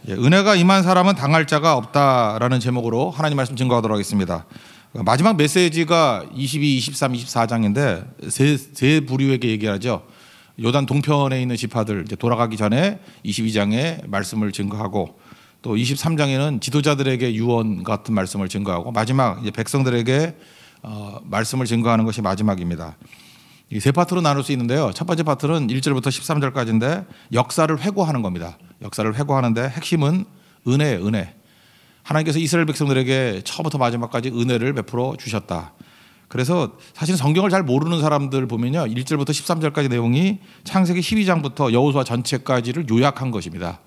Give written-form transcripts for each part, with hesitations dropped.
은혜가 임한 사람은 당할 자가 없다라는 제목으로 하나님 말씀 증거하도록 하겠습니다. 마지막 메시지가 22, 23, 24장인데 세 부류에게 얘기하죠. 요단 동편에 있는 지파들 이제 돌아가기 전에 22장에 말씀을 증거하고, 또 23장에는 지도자들에게 유언 같은 말씀을 증거하고, 마지막 이제 백성들에게 말씀을 증거하는 것이 마지막입니다. 이 세 파트로 나눌 수 있는데요. 첫 번째 파트는 1절부터 13절까지인데 역사를 회고하는 겁니다. 역사를 회고하는데 핵심은 은혜. 하나님께서 이스라엘 백성들에게 처음부터 마지막까지 은혜를 베풀어 주셨다. 그래서 사실 성경을 잘 모르는 사람들 보면요, 1절부터 13절까지 내용이 창세기 12장부터 여호수아 전체까지를 요약한 것입니다.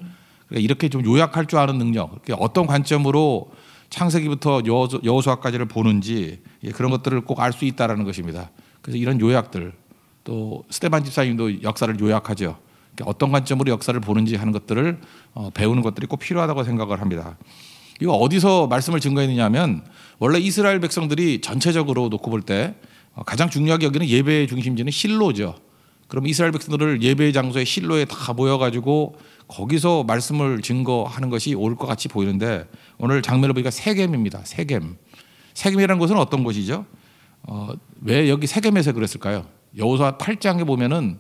그러니까 이렇게 좀 요약할 줄 아는 능력, 어떤 관점으로 창세기부터 여호수아까지를 보는지 그런 것들을 꼭 알 수 있다라는 것입니다. 그래서 이런 요약들, 또 스테반 집사님도 역사를 요약하죠. 어떤 관점으로 역사를 보는지 하는 것들을 배우는 것들이 꼭 필요하다고 생각을 합니다. 이거 어디서 말씀을 증거했느냐 하면, 원래 이스라엘 백성들이 전체적으로 놓고 볼 때 가장 중요하게 여기는 예배의 중심지는 실로죠. 그럼 이스라엘 백성들을 예배의 장소에 실로에 다 모여가지고 거기서 말씀을 증거하는 것이 옳을 것 같이 보이는데, 오늘 장면을 보니까 세겜입니다. 세겜이라는 곳은 어떤 곳이죠? 왜 여기 세겜에서 그랬을까요? 여호수아 8장에 보면은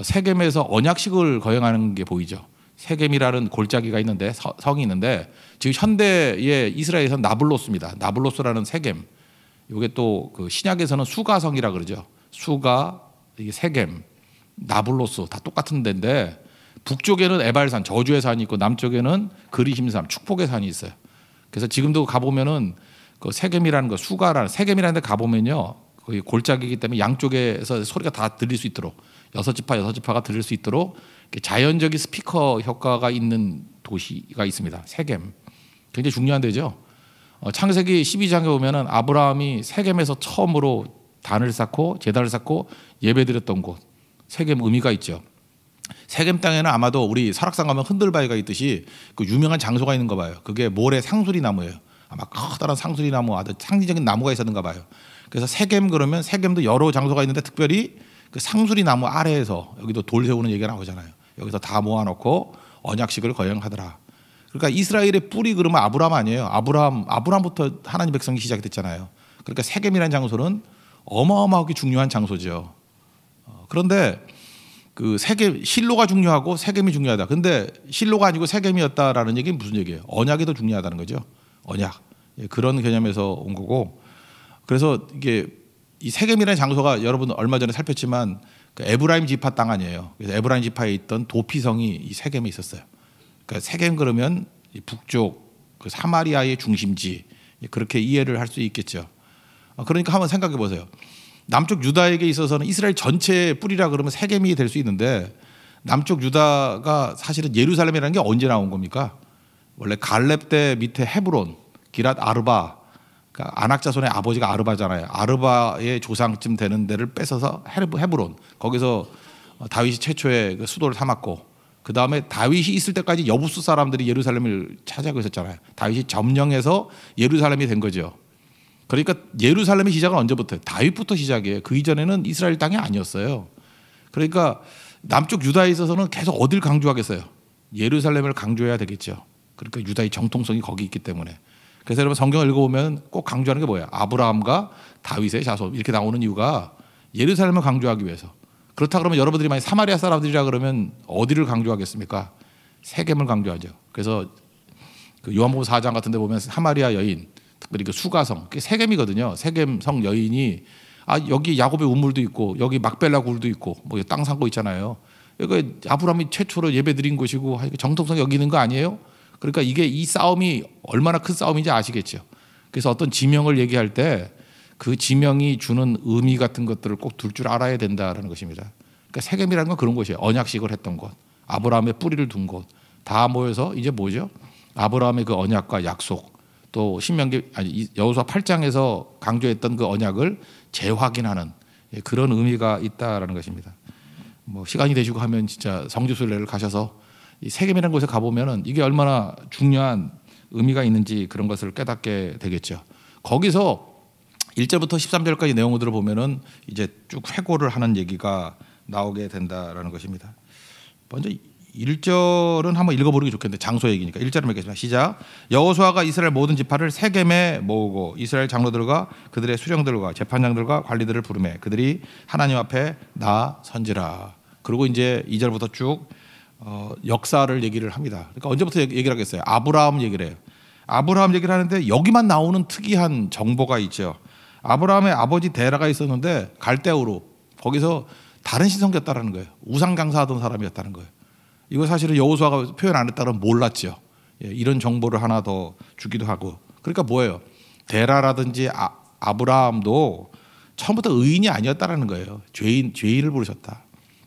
세겜에서 언약식을 거행하는 게 보이죠. 세겜이라는 골짜기가 있는데, 성이 있는데, 지금 현대의 이스라엘에서는 나블로스입니다. 나블로스라는 세겜. 이게 또 그 신약에서는 수가성이라 그러죠. 수가, 이게 세겜, 나블로스 다 똑같은 데인데, 북쪽에는 에발산, 저주의 산이 있고, 남쪽에는 그리심산, 축복의 산이 있어요. 그래서 지금도 가보면은 그 세겜이라는 거, 수가라는 세겜이라는 데 가보면요, 거기 골짜기이기 때문에 양쪽에서 소리가 다 들릴 수 있도록, 여섯 지파가 들릴 수 있도록 자연적인 스피커 효과가 있는 도시가 있습니다. 세겜. 굉장히 중요한 데죠. 창세기 12장에 보면은 아브라함이 세겜에서 처음으로 단을 쌓고 제단을 쌓고 예배드렸던 곳, 세겜 의미가 있죠. 세겜 땅에는 아마도 우리 설악산 가면 흔들바위가 있듯이 그 유명한 장소가 있는가 봐요. 그게 모래 상수리 나무예요. 아마 커다란 상수리 나무, 아주 상징적인 나무가 있었는가 봐요. 그래서 세겜 그러면 세겜도 여러 장소가 있는데, 특별히 그 상수리 나무 아래에서, 여기도 돌 세우는 얘기가 나오잖아요. 여기서 다 모아놓고 언약식을 거행하더라. 그러니까 이스라엘의 뿌리 그러면 아브라함 아니에요. 아브라함부터 하나님 백성이 시작이 됐잖아요. 그러니까 세겜이라는 장소는 어마어마하게 중요한 장소죠. 그런데 그 세겜, 실로가 중요하고 세겜이 중요하다. 근데 실로가 아니고 세겜이었다라는 얘기는 무슨 얘기예요? 언약이 더 중요하다는 거죠. 언약. 그런 개념에서 온 거고, 그래서 이게 이 세겜이라는 장소가 여러분 얼마 전에 살폈지만 그 에브라임 지파 땅 아니에요. 그래서 에브라임 지파에 있던 도피성이 이 세겜에 있었어요. 그러니까 세겜 그러면 북쪽 그 사마리아의 중심지, 그렇게 이해를 할 수 있겠죠. 그러니까 한번 생각해 보세요. 남쪽 유다에게 있어서는 이스라엘 전체의 뿌리라 그러면 세겜이 될 수 있는데, 남쪽 유다가 사실은 예루살렘이라는 게 언제 나온 겁니까? 원래 갈렙 때 밑에 헤브론, 기랏 아르바, 그러니까 아낙 자손의 아버지가 아르바잖아요. 아르바의 조상쯤 되는 데를 뺏어서 헤브론, 거기서 다윗이 최초의 그 수도를 삼았고, 그 다음에 다윗이 있을 때까지 여부수 사람들이 예루살렘을 차지하고 있었잖아요. 다윗이 점령해서 예루살렘이 된 거죠. 그러니까 예루살렘의 시작은 언제부터요? 다윗부터 시작이에요. 그 이전에는 이스라엘 땅이 아니었어요. 그러니까 남쪽 유다에 있어서는 계속 어딜 강조하겠어요? 예루살렘을 강조해야 되겠죠. 그러니까 유다의 정통성이 거기 있기 때문에. 그래서 여러분 성경을 읽어보면 꼭 강조하는 게 뭐예요? 아브라함과 다윗의 자손, 이렇게 나오는 이유가 예루살렘을 강조하기 위해서. 그렇다 그러면 여러분들이 만약 사마리아 사람들이라 그러면 어디를 강조하겠습니까? 세겜을 강조하죠. 그래서 그 요한복음 4장 같은 데 보면 사마리아 여인, 특별히 그 수가성, 그게 세겜이거든요. 세겜성 여인이 여기 야곱의 우물도 있고 여기 막벨라 굴도 있고 뭐 땅 산 거 있잖아요. 이거 아브라함이 최초로 예배드린 곳이고 정통성 여기는 거 아니에요? 그러니까 이게 이 싸움이 얼마나 큰 싸움인지 아시겠죠. 그래서 어떤 지명을 얘기할 때 그 지명이 주는 의미 같은 것들을 꼭 둘 줄 알아야 된다라는 것입니다. 그러니까 세겜이라는 건 그런 곳이에요. 언약식을 했던 곳, 아브라함의 뿌리를 둔 곳, 다 모여서 이제 뭐죠? 아브라함의 그 언약과 약속, 또 여호수아 8장에서 강조했던 그 언약을 재확인하는 그런 의미가 있다라는 것입니다. 뭐 시간이 되시고 하면 진짜 성지순례를 가셔서 이 세겜이라는 곳에 가보면은 이게 얼마나 중요한 의미가 있는지 그런 것을 깨닫게 되겠죠. 거기서 1절부터 13절까지 내용을 들어보면은 이제 쭉 회고를 하는 얘기가 나오게 된다라는 것입니다. 먼저 1절은 한번 읽어보는 게 좋겠는데 장소 얘기니까 1절을 읽겠습니다. 시작. 여호수아가 이스라엘 모든 지파를 세겜에 모으고 이스라엘 장로들과 그들의 수령들과 재판장들과 관리들을 부르매 그들이 하나님 앞에 나선지라. 그리고 이제 2절부터 쭉 역사를 얘기를 합니다. 그러니까 언제부터 얘기를 하겠어요? 아브라함 얘기를 해요. 아브라함 얘기를 하는데 여기만 나오는 특이한 정보가 있죠. 아브라함의 아버지 데라가 있었는데 갈대아우로 거기서 다른 신 섬겼다라는 거예요. 우상 강사하던 사람이었다는 거예요. 이거 사실은 여호수아가 표현 안 했다면 몰랐죠. 이런 정보를 하나 더 주기도 하고. 그러니까 뭐예요? 데라라든지 아브라함도 처음부터 의인이 아니었다라는 거예요. 죄인을 부르셨다.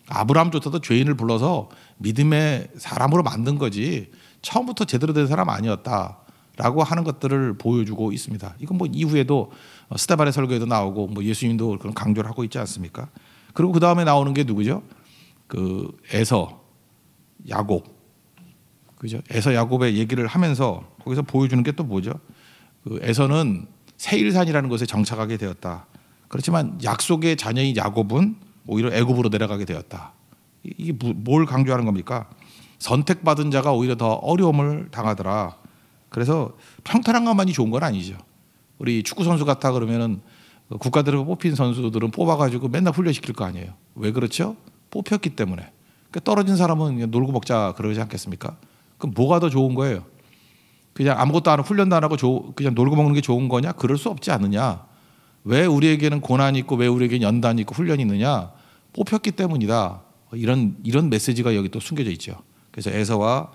아브라함조차도 죄인을 불러서 믿음의 사람으로 만든 거지 처음부터 제대로 된 사람 아니었다라고 하는 것들을 보여주고 있습니다. 이건 뭐 이후에도 스데반의 설교에도 나오고 뭐 예수님도 그런 강조를 하고 있지 않습니까? 그리고 그 다음에 나오는 게 누구죠? 그 에서 야곱, 그죠? 에서 야곱의 얘기를 하면서 거기서 보여주는 게 또 뭐죠? 그 에서는 세일산이라는 곳에 정착하게 되었다. 그렇지만 약속의 자녀인 야곱은 오히려 애굽으로 내려가게 되었다. 이게 뭘 강조하는 겁니까? 선택받은 자가 오히려 더 어려움을 당하더라. 그래서 평탄한 것만이 좋은 건 아니죠. 우리 축구 선수 같아 그러면은 국가대로 뽑힌 선수들은 뽑아가지고 맨날 훈련시킬 거 아니에요. 왜 그렇죠? 뽑혔기 때문에. 떨어진 사람은 놀고 먹자 그러지 않겠습니까? 그럼 뭐가 더 좋은 거예요? 그냥 아무것도 안 하고 훈련도 안 하고 그냥 놀고 먹는 게 좋은 거냐? 그럴 수 없지 않느냐? 왜 우리에게는 고난이 있고 왜 우리에게는 연단이 있고 훈련이 있느냐? 뽑혔기 때문이다. 이런 메시지가 여기 또 숨겨져 있죠. 그래서 에서와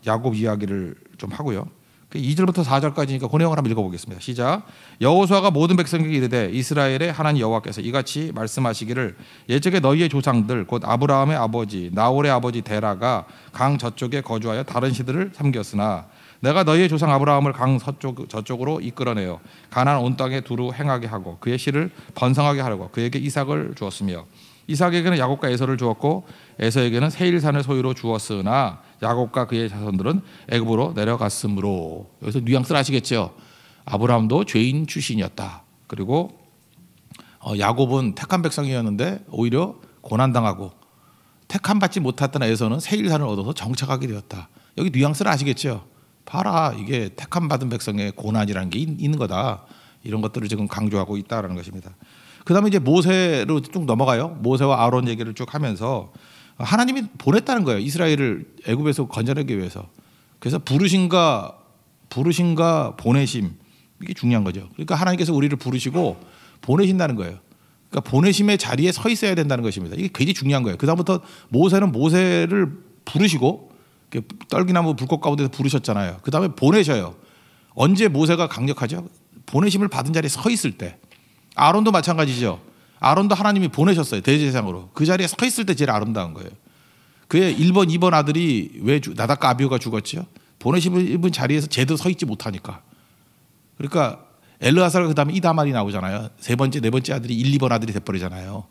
야곱 이야기를 좀 하고요. 2절부터 4절까지니까 그 내용을 한번 읽어보겠습니다. 시작. 여호수아가 모든 백성에게 이르되 이스라엘의 하나님 여호와께서 이같이 말씀하시기를 옛적에 너희의 조상들 곧 아브라함의 아버지 나홀의 아버지 데라가 강 저쪽에 거주하여 다른 신들을 섬겼으나 내가 너희의 조상 아브라함을 강 저쪽으로 이끌어내어 가나안 온 땅에 두루 행하게 하고 그의 씨를 번성하게 하려고 그에게 이삭을 주었으며 이삭에게는 야곱과 에서를 주었고 에서에게는 세일산을 소유로 주었으나 야곱과 그의 자손들은 애굽으로 내려갔으므로. 여기서 뉘앙스를 아시겠죠? 아브라함도 죄인 출신이었다. 그리고 야곱은 택한 백성이었는데 오히려 고난당하고 택함 받지 못했던 에서는 세일산을 얻어서 정착하게 되었다. 여기 뉘앙스를 아시겠죠? 봐라, 이게 택함 받은 백성의 고난이라는 게 있는 거다. 이런 것들을 지금 강조하고 있다라는 것입니다. 그 다음에 이제 모세로 쭉 넘어가요. 모세와 아론 얘기를 쭉 하면서 하나님이 보냈다는 거예요. 이스라엘을 애굽에서 건져내기 위해서. 그래서 부르심과 보내심, 이게 중요한 거죠. 그러니까 하나님께서 우리를 부르시고 보내신다는 거예요. 그러니까 보내심의 자리에 서 있어야 된다는 것입니다. 이게 굉장히 중요한 거예요. 그 다음부터 모세는 모세를 부르시고 떨기나무 불꽃 가운데서 부르셨잖아요. 그 다음에 보내셔요. 언제 모세가 강력하죠? 보내심을 받은 자리에 서 있을 때. 아론도 마찬가지죠. 아론도 하나님이 보내셨어요. 대제사장으로. 그 자리에 서 있을 때 제일 아름다운 거예요. 그의 1번, 2번 아들이 왜 나답과 아비후가 죽었죠? 보내심을 입은 자리에서 제대로 서 있지 못하니까. 그러니까 엘르아살과 그다음에 이다말이 나오잖아요. 세 번째, 네 번째 아들이 1, 2번 아들이 돼버리잖아요.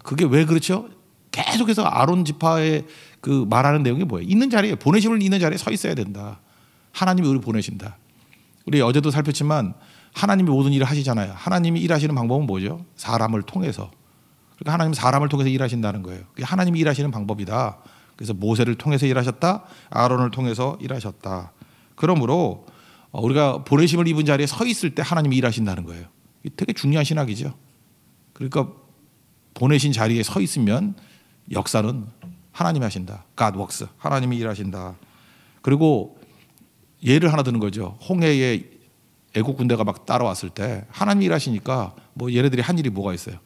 그게 왜 그렇죠? 계속해서 아론 지파의 그 말하는 내용이 뭐예요? 있는 자리에, 보내심을 있는 자리에 서 있어야 된다. 하나님이 우리를 보내신다. 우리 어제도 살폈지만 하나님이 모든 일을 하시잖아요. 하나님이 일하시는 방법은 뭐죠? 사람을 통해서. 그러니까 하나님은 사람을 통해서 일하신다는 거예요. 그게 하나님이 일하시는 방법이다. 그래서 모세를 통해서 일하셨다. 아론을 통해서 일하셨다. 그러므로 우리가 보내심을 입은 자리에 서 있을 때 하나님이 일하신다는 거예요. 이게 되게 중요한 신학이죠. 그러니까 보내신 자리에 서 있으면 역사는 하나님이 하신다. God works. 하나님이 일하신다. 그리고 예를 하나 드는 거죠. 홍해에 애국 군대가 막 따라왔을 때 하나님이 일하시니까 뭐 얘네들이 한 일이 뭐가 있어요?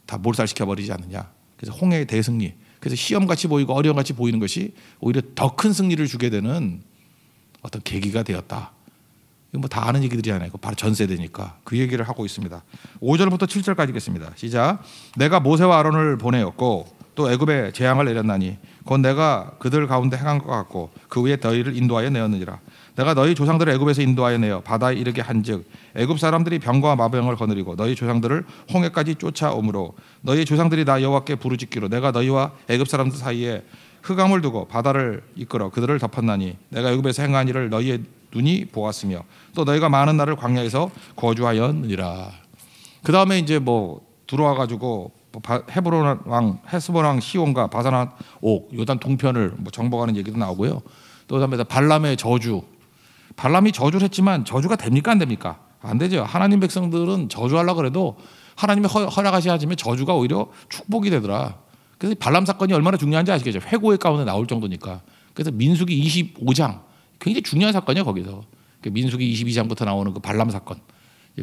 다 몰살시켜 버리지 않느냐. 그래서 홍해의 대승리. 그래서 시험같이 보이고 어려움같이 보이는 것이 오히려 더 큰 승리를 주게 되는 어떤 계기가 되었다. 이거 뭐 다 아는 얘기들이잖아요. 바로 전 세대니까 그 얘기를 하고 있습니다. 5절부터 7절까지 읽겠습니다. 시작. 내가 모세와 아론을 보내었고 또 애굽에 재앙을 내렸나니 곧 내가 그들 가운데 행한 것 같고 그 위에 너희를 인도하여 내었느니라. 내가 너희 조상들을 애굽에서 인도하여 내어 바다에 이르게 한즉 애굽 사람들이 병과 마병을 거느리고 너희 조상들을 홍해까지 쫓아오므로 너희 조상들이 나 여호와께 부르짖기로 내가 너희와 애굽 사람들 사이에 흑암을 두고 바다를 이끌어 그들을 덮었나니 내가 애굽에서 행한 일을 너희의 눈이 보았으며 또 너희가 많은 날을 광야에서 거주하였느니라. 그 다음에 이제 뭐 들어와 가지고 헤스본 왕 시온과 바산 옥 요단 동편을 뭐 정복하는 얘기도 나오고요. 또 그다음에 발람의 저주. 발람이 저주를 했지만 저주가 됩니까 안 됩니까? 안 되죠. 하나님 백성들은 저주하려고 그래도 하나님이 허락하시 하지만 저주가 오히려 축복이 되더라. 그래서 발람 사건이 얼마나 중요한지 아시겠죠? 회고의 가운데 나올 정도니까. 그래서 민수기 25장 굉장히 중요한 사건이에요. 거기서 민수기 22장부터 나오는 그 발람 사건.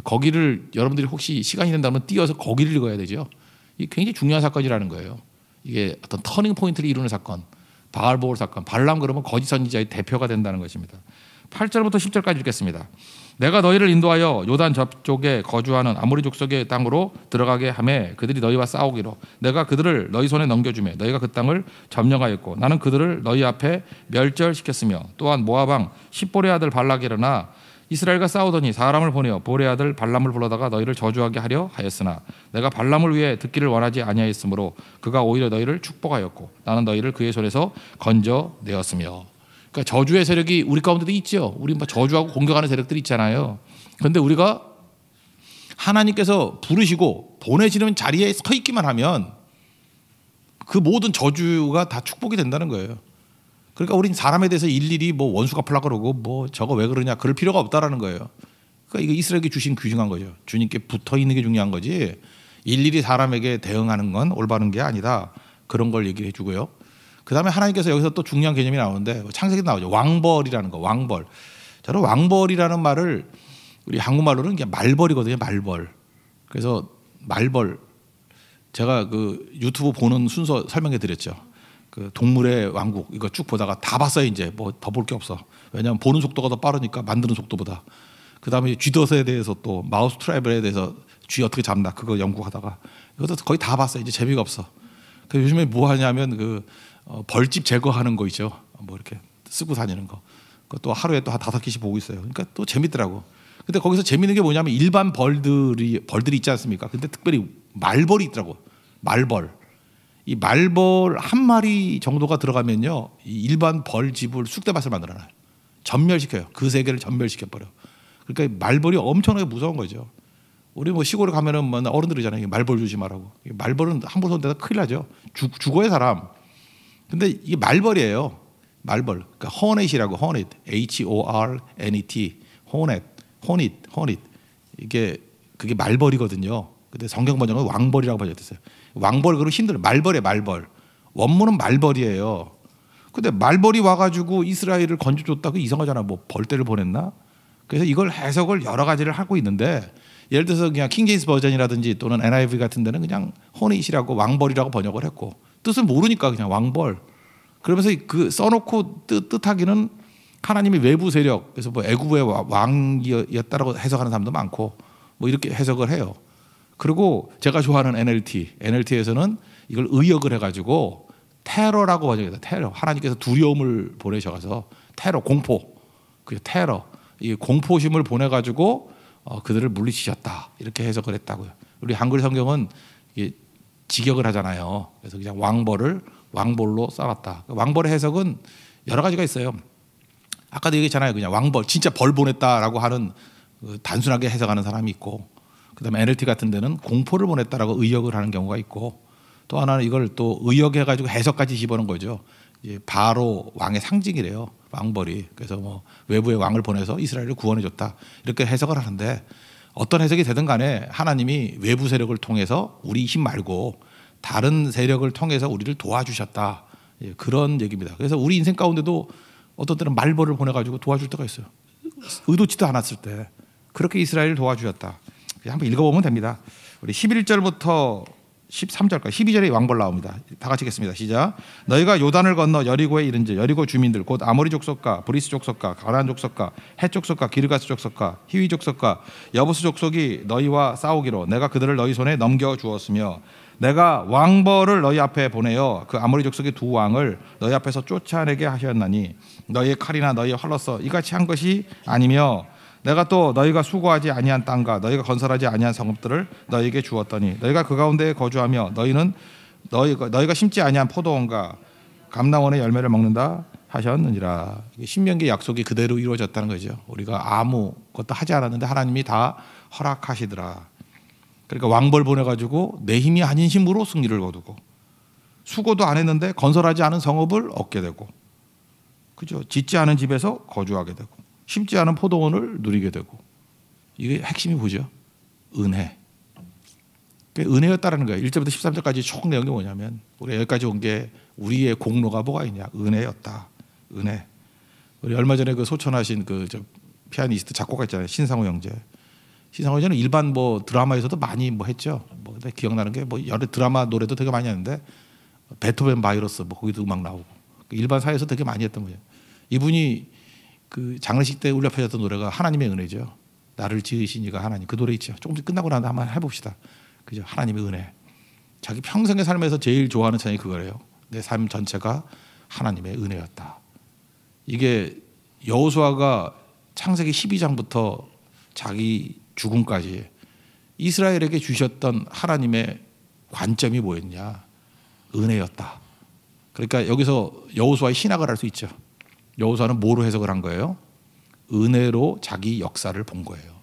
거기를 여러분들이 혹시 시간이 된다면 띄어서 거기를 읽어야 되죠. 이게 굉장히 중요한 사건이라는 거예요. 이게 어떤 터닝 포인트를 이루는 사건. 바알보올 사건. 발람 그러면 거짓 선지자의 대표가 된다는 것입니다. 8절부터 10절까지 읽겠습니다. 내가 너희를 인도하여 요단 저쪽에 거주하는 아모리 족속의 땅으로 들어가게 하매 그들이 너희와 싸우기로 내가 그들을 너희 손에 넘겨주매 너희가 그 땅을 점령하였고 나는 그들을 너희 앞에 멸절시켰으며 또한 모압 왕 십볼의 아들 발락이 일어나 이스라엘과 싸우더니 사람을 보내어 볼의 아들 발람을 불러다가 너희를 저주하게 하려 하였으나 내가 발람을 위해 듣기를 원하지 아니하였으므로 그가 오히려 너희를 축복하였고 나는 너희를 그의 손에서 건져내었으며. 그러니까 저주의 세력이 우리 가운데도 있죠. 우리 뭐 저주하고 공격하는 세력들이 있잖아요. 그런데 우리가 하나님께서 부르시고 보내시는 자리에 서 있기만 하면 그 모든 저주가 다 축복이 된다는 거예요. 그러니까 우린 사람에 대해서 일일이 뭐 원수 갚으려고 그러고 뭐 저거 왜 그러냐 그럴 필요가 없다라는 거예요. 그러니까 이거 이스라엘에게 주신 귀중한 거죠. 주님께 붙어 있는 게 중요한 거지 일일이 사람에게 대응하는 건 올바른 게 아니다. 그런 걸 얘기해 주고요. 그 다음에 하나님께서 여기서 또 중요한 개념이 나오는데 창세기도 나오죠. 왕벌이라는 거. 왕벌. 저는 왕벌이라는 말을 우리 한국말로는 그냥 말벌이거든요. 말벌. 그래서 말벌 제가 그 유튜브 보는 순서 설명해 드렸죠. 그 동물의 왕국 이거 쭉 보다가 다 봤어요. 이제 뭐 더 볼 게 없어. 왜냐하면 보는 속도가 더 빠르니까 만드는 속도보다. 그 다음에 쥐덫에 대해서 또 마우스 트래블에 대해서 쥐 어떻게 잡나 그거 연구하다가 이것도 거의 다 봤어요. 이제 재미가 없어. 그래서 요즘에 뭐 하냐면 그 벌집 제거하는 거 있죠. 뭐 이렇게 쓰고 다니는 거. 그것도 하루에 또 한 5개씩 보고 있어요. 그러니까 또 재밌더라고. 근데 거기서 재밌는 게 뭐냐면 일반 벌들이 있지 않습니까? 근데 특별히 말벌이 있더라고. 말벌. 이 말벌 한 마리 정도가 들어가면요. 이 일반 벌집을 쑥대밭을 만들어놔요. 전멸시켜요. 그 세계를 전멸시켜버려. 그러니까 말벌이 엄청나게 무서운 거죠. 우리 뭐 시골에 가면은 뭐 어른들이잖아요. 말벌 조심하라고. 말벌은 함부로 손대다 큰일 나죠. 죽어요 사람. 근데 이게 말벌이에요. 말벌. 그러니까 호넷이라고 호넷. HORNET. 호넷. 이게 그게 말벌이거든요. 근데 성경 번역은 왕벌이라고 번역됐어요. 왕벌 그러면 힘들어요. 말벌이에요. 말벌. 원문은 말벌이에요. 근데 말벌이 와가지고 이스라엘을 건져줬다고 이상하잖아. 뭐 벌떼를 보냈나? 그래서 이걸 해석을 여러 가지를 하고 있는데 예를 들어서 그냥 킹제임스 버전이라든지 또는 NIV 같은 데는 그냥 호넷이라고 왕벌이라고 번역을 했고 뜻을 모르니까 그냥 왕벌. 그러면서 그 써놓고 뜻하기는 하나님의 외부 세력, 그래서 뭐 애굽의 왕이었다라고 해석하는 사람도 많고 뭐 이렇게 해석을 해요. 그리고 제가 좋아하는 NLT에서는 이걸 의역을 해가지고 테러라고 번역해서 테러. 하나님께서 두려움을 보내셔서 테러, 공포, 그 테러, 이 공포심을 보내가지고 그들을 물리치셨다 이렇게 해석을 했다고요. 우리 한글 성경은 이게 직역을 하잖아요. 그래서 그냥 왕벌로 쌓았다. 왕벌의 해석은 여러 가지가 있어요. 아까도 얘기했잖아요. 그냥 왕벌, 진짜 벌 보냈다라고 하는 단순하게 해석하는 사람이 있고, 그다음에 NLT 같은 데는 공포를 보냈다라고 의역을 하는 경우가 있고, 또 하나는 이걸 또 의역해가지고 해석까지 집어넣은 거죠. 이제 바로 왕의 상징이래요. 왕벌이. 그래서 뭐 외부의 왕을 보내서 이스라엘을 구원해줬다 이렇게 해석을 하는데 어떤 해석이 되든 간에 하나님이 외부 세력을 통해서 우리 힘 말고 다른 세력을 통해서 우리를 도와주셨다. 그런 얘기입니다. 그래서 우리 인생 가운데도 어떤 때는 말벌을 보내가지고 도와줄 때가 있어요. 의도치도 않았을 때 그렇게 이스라엘을 도와주셨다. 한번 읽어보면 됩니다. 우리 11절부터 13절까지 12절에 왕벌 나옵니다. 다 같이 읽겠습니다. 시작. 너희가 요단을 건너 여리고에 이른즉 여리고 주민들 곧 아모리 족속과 브리스 족속과 가나안 족속과 헷 족속과 기르가스 족속과 히위 족속과 여부스 족속이 너희와 싸우기로 내가 그들을 너희 손에 넘겨 주었으며 내가 왕벌을 너희 앞에 보내어 그 아모리 족속의 두 왕을 너희 앞에서 쫓아내게 하셨나니 너희의 칼이나 너희의 활로서 이같이 한 것이 아니며 내가 또 너희가 수고하지 아니한 땅과 너희가 건설하지 아니한 성읍들을 너희에게 주었더니 너희가 그 가운데에 거주하며 너희가 심지 아니한 포도원과 감람원의 열매를 먹는다 하셨느니라. 신명기의 약속이 그대로 이루어졌다는 거죠. 우리가 아무것도 하지 않았는데 하나님이 다 허락하시더라. 그러니까 왕벌 보내가지고 내 힘이 아닌 힘으로 승리를 거두고 수고도 안 했는데 건설하지 않은 성읍을 얻게 되고 그죠? 짓지 않은 집에서 거주하게 되고 심지 않은 포도원을 누리게 되고 이게 핵심이 뭐죠? 은혜. 은혜였다라는 거예요. 1절부터 13절까지 총 내용이 뭐냐면 우리 여기까지 온 게 우리의 공로가 뭐가 있냐? 은혜였다. 은혜. 우리 얼마 전에 그 소천하신 그 피아니스트 작곡가 있잖아요. 신상호 형제. 신상호 형제는 일반 뭐 드라마에서도 많이 뭐 했죠. 뭐 기억나는 게 뭐 여러 드라마 노래도 되게 많이 하는데 베토벤 바이러스 뭐 거기도 음악 나오고 일반 사회에서 되게 많이 했던 거예요. 이분이 그 장례식 때 울려 퍼졌던 노래가 하나님의 은혜죠. 나를 지으신 이가 하나님. 그 노래 있죠. 조금 끝나고 나서 한번 해봅시다. 그죠? 하나님의 은혜. 자기 평생의 삶에서 제일 좋아하는 찬양이 그거래요. 내 삶 전체가 하나님의 은혜였다. 이게 여호수아가 창세기 12장부터 자기 죽음까지 이스라엘에게 주셨던 하나님의 관점이 뭐였냐? 은혜였다. 그러니까 여기서 여호수아의 신학을 할 수 있죠. 여호수아는 뭐로 해석을 한 거예요? 은혜로 자기 역사를 본 거예요.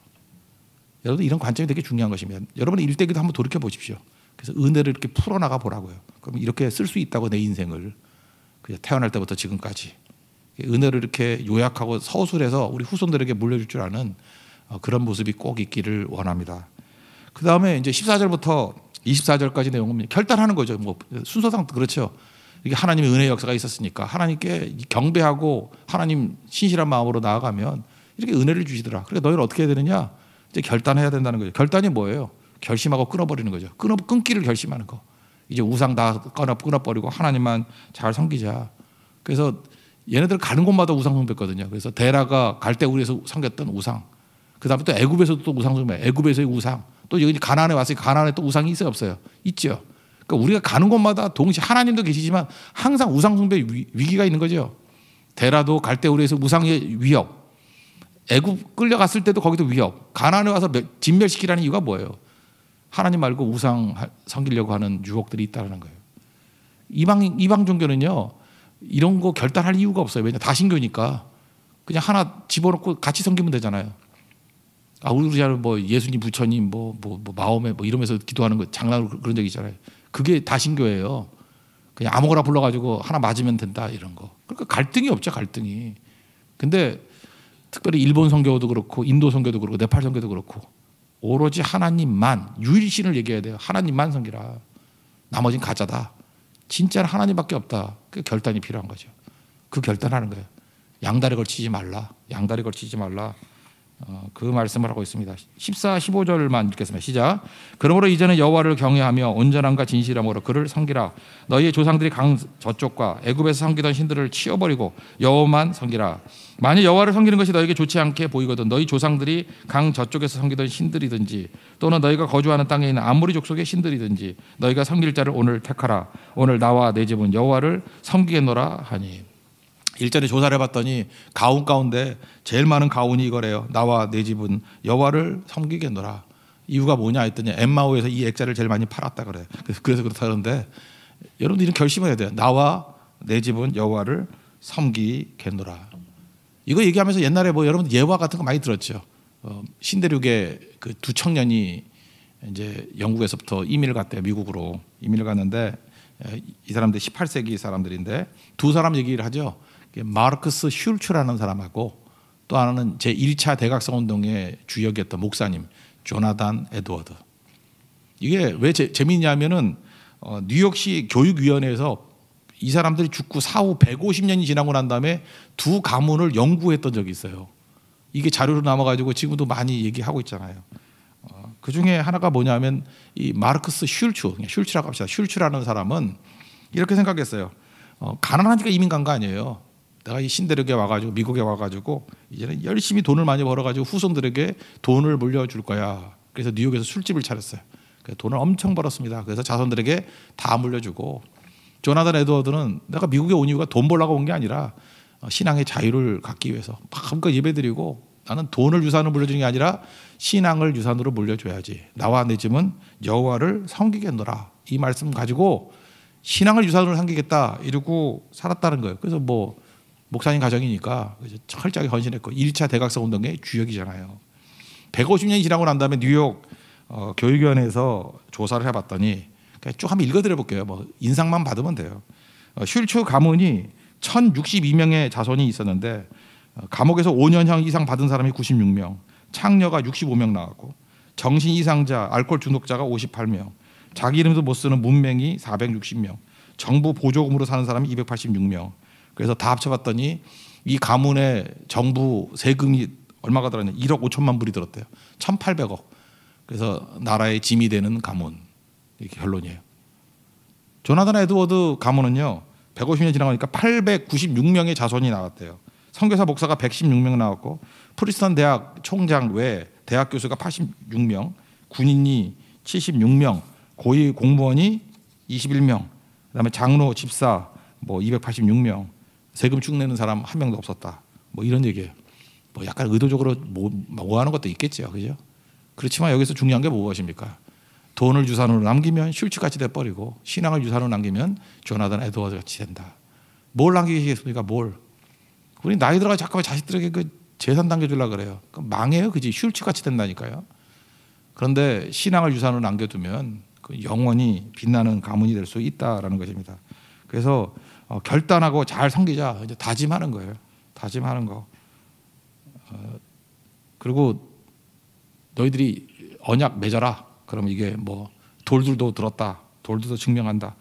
여러분 이런 관점이 되게 중요한 것이면 여러분의 일대기도 한번 돌이켜 보십시오. 그래서 은혜를 이렇게 풀어나가 보라고요. 그럼 이렇게 쓸 수 있다고 내 인생을 그냥 태어날 때부터 지금까지 은혜를 이렇게 요약하고 서술해서 우리 후손들에게 물려줄 줄 아는 그런 모습이 꼭 있기를 원합니다. 그 다음에 이제 14절부터 24절까지 내용은 결단하는 거죠. 뭐 순서상 그렇죠. 이게 하나님의 은혜의 역사가 있었으니까 하나님께 경배하고 하나님 신실한 마음으로 나아가면 이렇게 은혜를 주시더라. 그러니까 너희는 어떻게 해야 되느냐? 이제 결단해야 된다는 거죠. 결단이 뭐예요? 결심하고 끊어버리는 거죠. 끊기를 결심하는 거. 이제 우상 다 끊어버리고 하나님만 잘 섬기자. 그래서 얘네들 가는 곳마다 우상 숭배했거든요. 그래서 데라가 갈대우리에서 섬겼던 우상. 그 다음에 또 애굽에서도 또 우상 숭배. 애굽에서의 우상. 또 여기 가나안에 왔으니 가나안에 또 우상이 있어요, 없어요? 있죠. 그러니까 우리가 가는 곳마다 동시에 하나님도 계시지만 항상 우상 숭배 위기가 있는 거죠. 데라도 갈대우리에서 우상의 위협. 애굽 끌려갔을 때도 거기도 위협. 가나안에 와서 진멸시키라는 이유가 뭐예요? 하나님 말고 우상 섬기려고 하는 유혹들이 있다는 거예요. 이방 종교는요 이런 거 결단할 이유가 없어요. 왜냐 다신교니까 그냥 하나 집어넣고 같이 섬기면 되잖아요. 아 우리는 뭐 예수님, 부처님, 뭐 마음에 뭐 이러면서 기도하는 거 장난으로 그런 적 있잖아요. 그게 다신교예요. 그냥 아무거나 불러가지고 하나 맞으면 된다 이런 거. 그러니까 갈등이 없죠, 갈등이. 근데 특별히 일본 선교도 그렇고 인도 선교도 그렇고 네팔 선교도 그렇고 오로지 하나님만 유일신을 얘기해야 돼요. 하나님만 섬기라. 나머지는 가짜다. 진짜는 하나님밖에 없다. 그 결단이 필요한 거죠. 그 결단하는 거예요. 양다리 걸치지 말라. 양다리 걸치지 말라. 그 말씀을 하고 있습니다. 14, 15절만 읽겠습니다. 시작. 그러므로 이제는 여호와를 경외하며 온전함과 진실함으로 그를 섬기라. 너희의 조상들이 강 저쪽과 애굽에서 섬기던 신들을 치워버리고 여호와만 섬기라. 만일 여호와를 섬기는 것이 너에게 좋지 않게 보이거든 너희 조상들이 강 저쪽에서 섬기던 신들이든지 또는 너희가 거주하는 땅에 있는 아모리 족속의 신들이든지 너희가 섬길 자를 오늘 택하라. 오늘 나와 내 집은 여호와를 섬기겠노라 하니. 일전에 조사를 해봤더니 가훈 가운데 제일 많은 가훈이 이거래요. 나와 내 집은 여호와를 섬기겠노라. 이유가 뭐냐 했더니 엠마오에서 이 액자를 제일 많이 팔았다 그래요. 그래서 그렇다는데 여러분들 이런 결심을 해야 돼요. 나와 내 집은 여호와를 섬기겠노라. 이거 얘기하면서 옛날에 뭐 여러분 예화 같은 거 많이 들었죠. 신대륙의 그 두 청년이 이제 영국에서부터 이민을 갔대요. 미국으로 이민을 갔는데 이 사람들 18세기 사람들인데 두 사람 얘기를 하죠. 마르크스 슐츠라는 사람하고 또 하나는 제1차 대각성 운동의 주역이었던 목사님 조나단 에드워드. 이게 왜 재미있냐면은 뉴욕시 교육위원회에서 이 사람들이 죽고 사후 150년이 지나고 난 다음에 두 가문을 연구했던 적이 있어요. 이게 자료로 남아가지고 지금도 많이 얘기하고 있잖아요. 그 중에 하나가 뭐냐면 이 마르크스 슐츠라고 합시다. 슐츠라는 사람은 이렇게 생각했어요. 가난하니까 이민 간 거 아니에요. 내가 이 신대륙에 와가지고 미국에 와가지고 이제는 열심히 돈을 많이 벌어가지고 후손들에게 돈을 물려줄 거야. 그래서 뉴욕에서 술집을 차렸어요. 그래서 돈을 엄청 벌었습니다. 그래서 자손들에게 다 물려주고 조나단 에드워드는 내가 미국에 온 이유가 돈 벌려고 온 게 아니라 신앙의 자유를 갖기 위해서 마음껏 예배드리고 나는 돈을 유산으로 물려주는 게 아니라 신앙을 유산으로 물려줘야지. 나와 내 집은 여호와를 섬기겠노라. 이 말씀 가지고 신앙을 유산으로 섬기겠다 이러고 살았다는 거예요. 그래서 뭐 목사님 가정이니까 철저하게 헌신했고 1차 대각성 운동의 주역이잖아요. 150년이 지나고 난 다음에 뉴욕 교육위원회에서 조사를 해봤더니 쭉 한번 읽어드려 볼게요. 뭐 인상만 받으면 돼요. 슐츠 가문이 1,062명의 자손이 있었는데 감옥에서 5년형 이상 받은 사람이 96명, 창녀가 65명 나왔고 정신 이상자, 알코올 중독자가 58명, 자기 이름도 못 쓰는 문맹이 460명, 정부 보조금으로 사는 사람이 286명. 그래서 다 합쳐봤더니 이 가문의 정부 세금이 얼마가 들었냐? 1억 5천만 불이 들었대요. 1,800억. 그래서 나라의 짐이 되는 가문. 이게 결론이에요. 조나단 에드워드 가문은요, 150년 지나가니까 896명의 자손이 나왔대요. 선교사 목사가 116명 나왔고, 프리스턴 대학 총장 외 대학 교수가 86명, 군인이 76명, 고위 공무원이 21명, 그다음에 장로, 집사 뭐 286명, 세금 쭉 내는 사람 한 명도 없었다. 뭐 이런 얘기예요. 뭐 약간 의도적으로 뭐 하는 것도 있겠죠, 그죠? 그렇지만 여기서 중요한 게 무엇입니까? 돈을 유산으로 남기면 슐츠 같이 돼 버리고 신앙을 유산으로 남기면 조나단 에드워드 같이 된다. 뭘 남기시겠습니까? 뭘? 우리 나이 들어가 잠깐만 자식들에게 그 재산 남겨주려고 그래요. 그럼 망해요, 그지? 슐츠 같이 된다니까요. 그런데 신앙을 유산으로 남겨두면 그 영원히 빛나는 가문이 될 수 있다라는 것입니다. 그래서 결단하고 잘 섬기자, 이제 다짐하는 거예요. 다짐하는 거. 그리고 너희들이 언약 맺어라. 그러면 이게 뭐 돌들도 들었다, 돌들도 증명한다.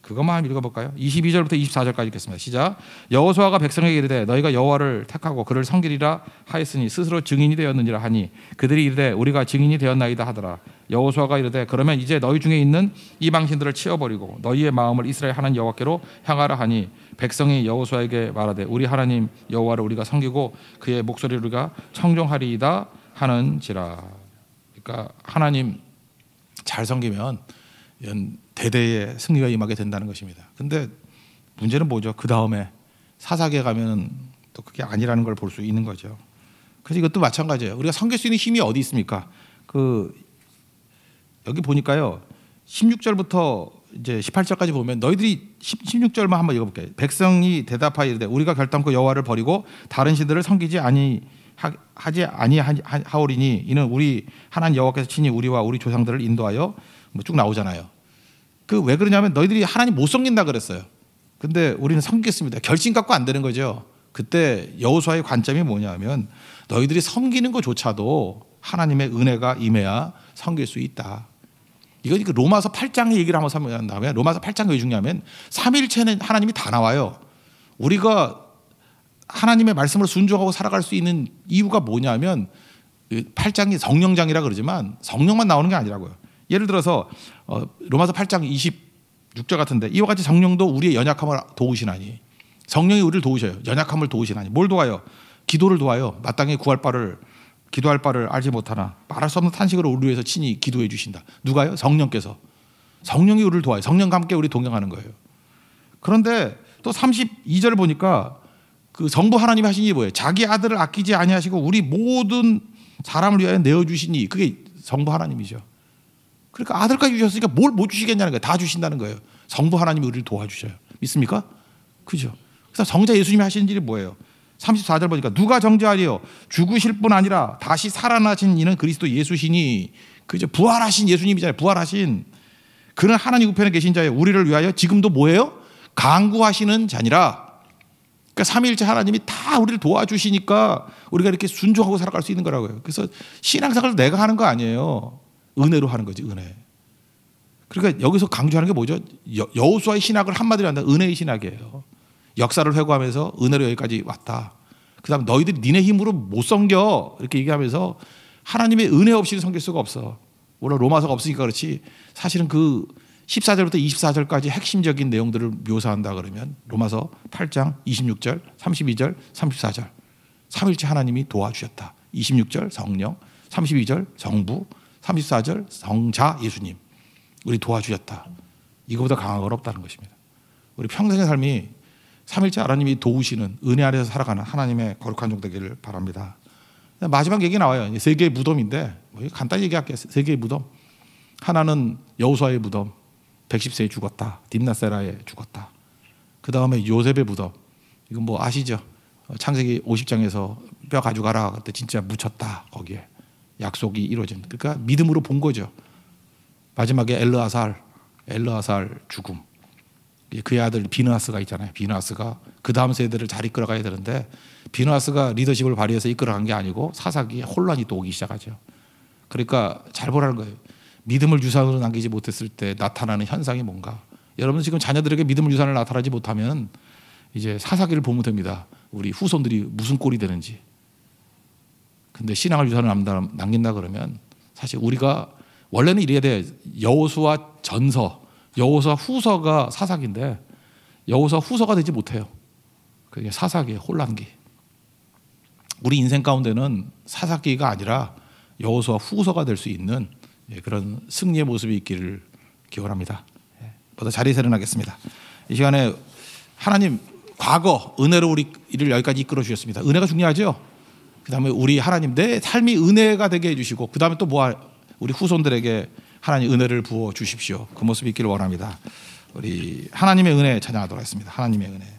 그것만 읽어볼까요? 22절부터 24절까지 읽겠습니다. 시작. 여호수아가 백성에게 이르되 너희가 여호와를 택하고 그를 섬기리라 하였으니 스스로 증인이 되었느니라 하니 그들이 이르되 우리가 증인이 되었나이다 하더라. 여호수아가 이르되 그러면 이제 너희 중에 있는 이방신들을 치워버리고 너희의 마음을 이스라엘 하나님 여호와께로 향하라 하니 백성이 여호수아에게 말하되 우리 하나님 여호와를 우리가 섬기고 그의 목소리를 우리가 청종하리이다 하는지라. 그러니까 하나님 잘 섬기면 대대의 승리가 임하게 된다는 것입니다. 근데 문제는 뭐죠? 그 다음에 사사기에 가면 또 그게 아니라는 걸 볼 수 있는 거죠. 그래서 이것도 마찬가지예요. 우리가 섬길 수 있는 힘이 어디 있습니까? 여기 보니까요, 16절부터 이제 18절까지 보면 너희들이 16절만 한번 읽어볼게요. 백성이 대답하여 이르되 우리가 결단코 여호와를 버리고 다른 신들을 섬기지 아니하오리니 이는 우리 하나님 여호와께서 친히 우리와 우리 조상들을 인도하여 뭐 쭉 나오잖아요. 왜 그러냐면 너희들이 하나님 못 섬긴다 그랬어요. 근데 우리는 섬기겠습니다. 결심 갖고 안 되는 거죠. 그때 여호수아의 관점이 뭐냐면 너희들이 섬기는 것조차도 하나님의 은혜가 임해야 섬길 수 있다. 이건 로마서 8장의 얘기를 한번 한다면 로마서 8장이 왜 중요하면 삼위일체는 하나님이 다 나와요. 우리가 하나님의 말씀을 순종하고 살아갈 수 있는 이유가 뭐냐면 8장이 성령장이라 그러지만 성령만 나오는 게 아니라고요. 예를 들어서 로마서 8장 26절 같은데 이와 같이 성령도 우리의 연약함을 도우시나니 성령이 우리를 도우셔요. 연약함을 도우시나니 뭘 도와요? 기도를 도와요. 마땅히 기도할 바를 알지 못하나 말할 수 없는 탄식으로 우리 위해서 친히 기도해 주신다. 누가요? 성령께서. 성령이 우리를 도와요. 성령과 함께 우리 동행하는 거예요. 그런데 또 32절을 보니까 그 성부 하나님이 하신 일이 뭐예요? 자기 아들을 아끼지 아니하시고 우리 모든 사람을 위하여 내어주시니 그게 성부 하나님이죠. 그러니까 아들까지 주셨으니까 뭘 못 주시겠냐는 거예요. 다 주신다는 거예요. 성부 하나님이 우리를 도와주셔요. 믿습니까? 그죠? 그래서 성자 예수님이 하시는 일이 뭐예요? 34절 보니까 누가 정죄하리요? 죽으실 뿐 아니라 다시 살아나신 이는 그리스도 예수시니 그죠? 부활하신 예수님이잖아요. 부활하신 그는 하나님 우편에 계신 자예요. 우리를 위하여 지금도 뭐예요? 강구하시는 자니라. 그러니까 삼위일체 하나님이 다 우리를 도와주시니까 우리가 이렇게 순종하고 살아갈 수 있는 거라고요. 그래서 신앙생활을 내가 하는 거 아니에요. 은혜로 하는 거지, 은혜. 그러니까 여기서 강조하는 게 뭐죠? 여호수아의 신학을 한마디로 한다. 은혜의 신학이에요. 역사를 회고하면서 은혜로 여기까지 왔다. 그다음 너희들이 니네 힘으로 못 섬겨 이렇게 얘기하면서 하나님의 은혜 없이는 섬길 수가 없어. 물론 로마서가 없으니까 그렇지. 사실은 그 14절부터 24절까지 핵심적인 내용들을 묘사한다 그러면 로마서 8장 26절, 32절, 34절. 삼위일체 하나님이 도와주셨다. 26절 성령, 32절 성부, 34절 성자 예수님. 우리 도와주셨다. 이거보다 강한 건 없다는 것입니다. 우리 평생의 삶이 삼위일체 하나님이 도우시는 은혜 아래서 살아가는 하나님의 거룩한 종 되기를 바랍니다. 마지막 얘기 나와요. 세 개의 무덤인데 간단히 얘기할게요. 세 개의 무덤. 하나는 여호수아의 무덤. 110세에 죽었다. 딥나세라에 죽었다. 그 다음에 요셉의 무덤. 이건 뭐 아시죠? 창세기 50장에서 뼈 가져가라. 그때 진짜 묻혔다. 거기에. 약속이 이루어진. 그러니까 믿음으로 본 거죠. 마지막에 엘르아살 죽음. 그의 아들 비느하스가 있잖아요. 비느하스가 그 다음 세대를 잘 이끌어가야 되는데 비느하스가 리더십을 발휘해서 이끌어간 게 아니고 사사기에 혼란이 또 오기 시작하죠. 그러니까 잘 보라는 거예요. 믿음을 유산으로 남기지 못했을 때 나타나는 현상이 뭔가. 여러분 지금 자녀들에게 믿음을 유산을 나타나지 못하면 이제 사사기를 보면 됩니다. 우리 후손들이 무슨 꼴이 되는지. 근데 신앙을 유산을 남긴다 그러면 사실 우리가 원래는 이래야 돼. 여호수아 전서, 여호수아 후서가 사사기인데 여호수아 후서가 되지 못해요. 그게 사사기의 혼란기. 우리 인생 가운데는 사사기가 아니라 여호수아 후서가 될 수 있는 그런 승리의 모습이 있기를 기원합니다. 모두 자리에 세련하겠습니다. 이 시간에 하나님 과거 은혜로 우리를 여기까지 이끌어 주셨습니다. 은혜가 중요하죠. 그 다음에 우리 하나님 내 삶이 은혜가 되게 해주시고 그 다음에 또 우리 후손들에게 하나님 은혜를 부어 주십시오. 그 모습이 있기를 원합니다. 우리 하나님의 은혜 찬양하도록 하겠습니다. 하나님의 은혜.